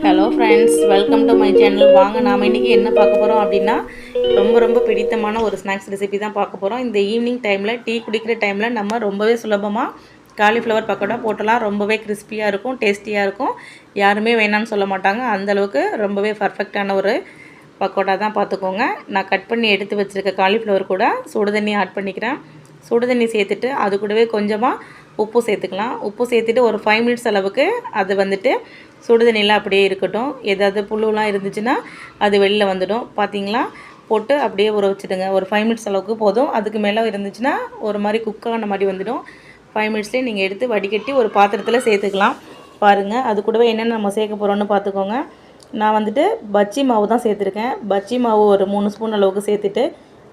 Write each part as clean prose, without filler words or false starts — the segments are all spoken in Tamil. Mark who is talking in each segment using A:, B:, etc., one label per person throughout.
A: Hello friends, welcome to my channel. வாங்க நாம் இன்றைக்கி என்ன பார்க்க போகிறோம் அப்படின்னா, ரொம்ப பிடித்தமான ஒரு ஸ்நாக்ஸ் ரெசிபி தான் பார்க்க போகிறோம். இந்த ஈவினிங் டைமில் டீ குடிக்கிற டைமில் நம்ம ரொம்பவே சுலபமாக காலிஃப்ளவர் பக்கோடா போட்டலாம். ரொம்பவே கிறிஸ்பியாக இருக்கும், டேஸ்டியாக இருக்கும். யாருமே வேணான்னு சொல்ல மாட்டாங்க. அந்தளவுக்கு ரொம்பவே பர்ஃபெக்டான ஒரு பக்கோடா தான் பார்த்துக்கோங்க. நான் கட் பண்ணி எடுத்து வச்சுருக்க காலிஃப்ளவர் கூட சுடு தண்ணி ஆட் பண்ணிக்கிறேன். சுடு தண்ணி சேர்த்துட்டு அது கூடவே கொஞ்சமாக உப்பு சேர்த்துக்கலாம். உப்பு சேர்த்துட்டு ஒரு 5 மினிட்ஸ் அளவுக்கு அது வந்துட்டு சுடு தண்ணியில் அப்படியே இருக்கட்டும். ஏதாவது புழுலாம் இருந்துச்சுன்னா அது வெளியில் வந்துடும். பார்த்தீங்களா, போட்டு அப்படியே ஊற வச்சுடுங்க. ஒரு 5 மினிட்ஸ் அளவுக்கு போதும். அதுக்கு மேலே இருந்துச்சுன்னா ஒரு மாதிரி குக்கான மாதிரி வந்துடும். 5 மினிட்ஸ்லேயே நீங்கள் எடுத்து வடிகட்டி ஒரு பாத்திரத்தில் சேர்த்துக்கலாம். பாருங்கள், அது கூடவே என்னென்ன நம்ம சேர்க்க போகிறோன்னு பார்த்துக்கோங்க. நான் வந்துட்டு பஜ்ஜி மாவு தான் சேர்த்துருக்கேன். பஜ்ஜி மாவு ஒரு 3 ஸ்பூன் அளவுக்கு சேர்த்துட்டு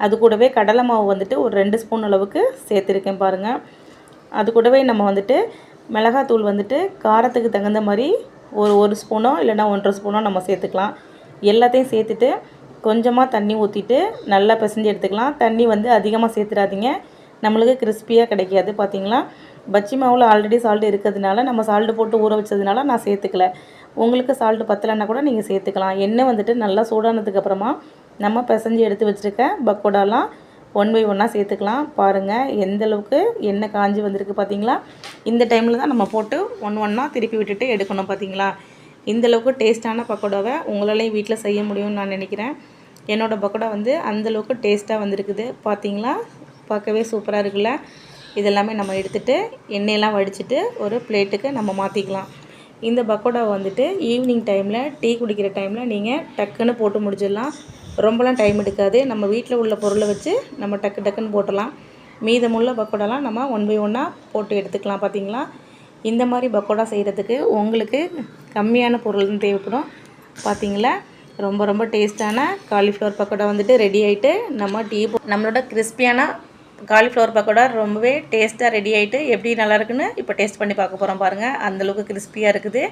A: அது கூடவே கடலை மாவு வந்துட்டு ஒரு 2 ஸ்பூன் அளவுக்கு சேர்த்துருக்கேன் பாருங்கள். அது கூடவே நம்ம வந்துட்டு மிளகாத்தூள் வந்துட்டு காரத்துக்கு தகுந்த மாதிரி ஒரு ஸ்பூனோ இல்லைனா 1.5 ஸ்பூனோ நம்ம சேர்த்துக்கலாம். எல்லாத்தையும் சேர்த்துட்டு கொஞ்சமாக தண்ணி ஊற்றிட்டு நல்லா பிசைஞ்சு எடுத்துக்கலாம். தண்ணி வந்து அதிகமாக சேர்த்துடாதீங்க, நம்மளுக்கு கிறிஸ்பியாக கிடைக்காது. பார்த்திங்களா, பஜ்ஜி மாவில் ஆல்ரெடி சால்ட்டு இருக்கிறதுனால நம்ம சால்ட்டு போட்டு ஊற வச்சதுனால நான் சேர்த்துக்கல. உங்களுக்கு சால்ட்டு பத்தலைன்னா கூட நீங்கள் சேர்த்துக்கலாம். எண்ணெய் வந்துட்டு நல்லா சூடானதுக்கப்புறமா நம்ம பிசைஞ்சு எடுத்து வச்சுருக்க பக்கோடாலாம் 1 பை 1 சேர்த்துக்கலாம். பாருங்கள் எந்தளவுக்கு எண்ணெய் காஞ்சி வந்திருக்கு பார்த்தீங்களா. இந்த டைமில் தான் நம்ம போட்டு ஒன்றா திருப்பி விட்டுட்டு எடுக்கணும். பார்த்தீங்களா, இந்தளவுக்கு டேஸ்ட்டான பக்கோடாவை உங்களாலையும் வீட்டில் செய்ய முடியும்னு நான் நினைக்கிறேன். என்னோடய பக்கோடா வந்து அந்தளவுக்கு டேஸ்ட்டாக வந்திருக்குது. பார்த்தீங்களா, பார்க்கவே சூப்பராக இருக்குல்ல. இதெல்லாமே நம்ம எடுத்துகிட்டு எண்ணெயெல்லாம் வடிச்சிட்டு ஒரு பிளேட்டுக்கு நம்ம மாற்றிக்கலாம். இந்த பக்கோடாவை வந்துட்டு ஈவினிங் டைமில் டீ குடிக்கிற டைமில் நீங்கள் டக்குன்னு போட்டு முடிச்சிடலாம். ரொம்பலாம் டைம் எடுக்காது. நம்ம வீட்டில் உள்ள பொருளை வச்சு நம்ம டக்குன்னு போட்டலாம். மீதமுள்ள பக்கோடாலாம் நம்ம 1 பை 1 போட்டு எடுத்துக்கலாம். பார்த்திங்களா, இந்த மாதிரி பக்கோடா செய்கிறதுக்கு உங்களுக்கு கம்மியான பொருள் தான் தேவைப்படும். பார்த்திங்களா, ரொம்ப டேஸ்ட்டான காலிஃப்ளவர் பக்கோடா வந்துட்டு ரெடி ஆகிட்டு நம்மளோட கிறிஸ்பியான காலிஃப்ளவர் பக்கோடா ரொம்பவே டேஸ்ட்டாக ரெடி ஆகிட்டு எப்படி நல்லாயிருக்குன்னு இப்போ டேஸ்ட் பண்ணி பார்க்க போகிறோம். பாருங்கள், அந்தளவுக்கு கிறிஸ்பியாக இருக்குது.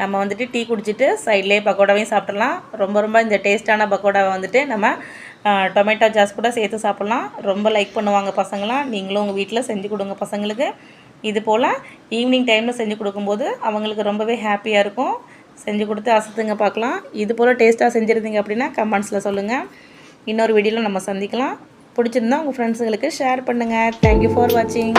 A: நம்ம வந்துட்டு டீ குடிச்சிட்டு சைட்லேயே பக்கோடாவையும் சாப்பிட்றலாம். ரொம்ப இந்த டேஸ்ட்டான பக்கோடாவை வந்துட்டு நம்ம டொமேட்டோ சாஸ் கூட சேர்த்து சாப்பிட்லாம். ரொம்ப லைக் பண்ணுவாங்க பசங்களாம். நீங்களும் உங்கள் வீட்டில் செஞ்சு கொடுங்க பசங்களுக்கு. இது போல் ஈவினிங் டைமில் செஞ்சு கொடுக்கும்போது அவங்களுக்கு ரொம்பவே ஹாப்பியாக இருக்கும். செஞ்சு கொடுத்து அசத்துங்க பார்க்கலாம். இது போல் டேஸ்ட்டாக செஞ்சுருந்தீங்க அப்படின்னா கமெண்ட்ஸில் சொல்லுங்கள். இன்னொரு வீடியோவில் நம்ம சந்திக்கலாம். பிடிச்சிருந்தா உங்கள் ஃப்ரெண்ட்ஸுங்களுக்கு ஷேர் பண்ணுங்கள். தேங்க்யூ ஃபார் வாட்சிங்.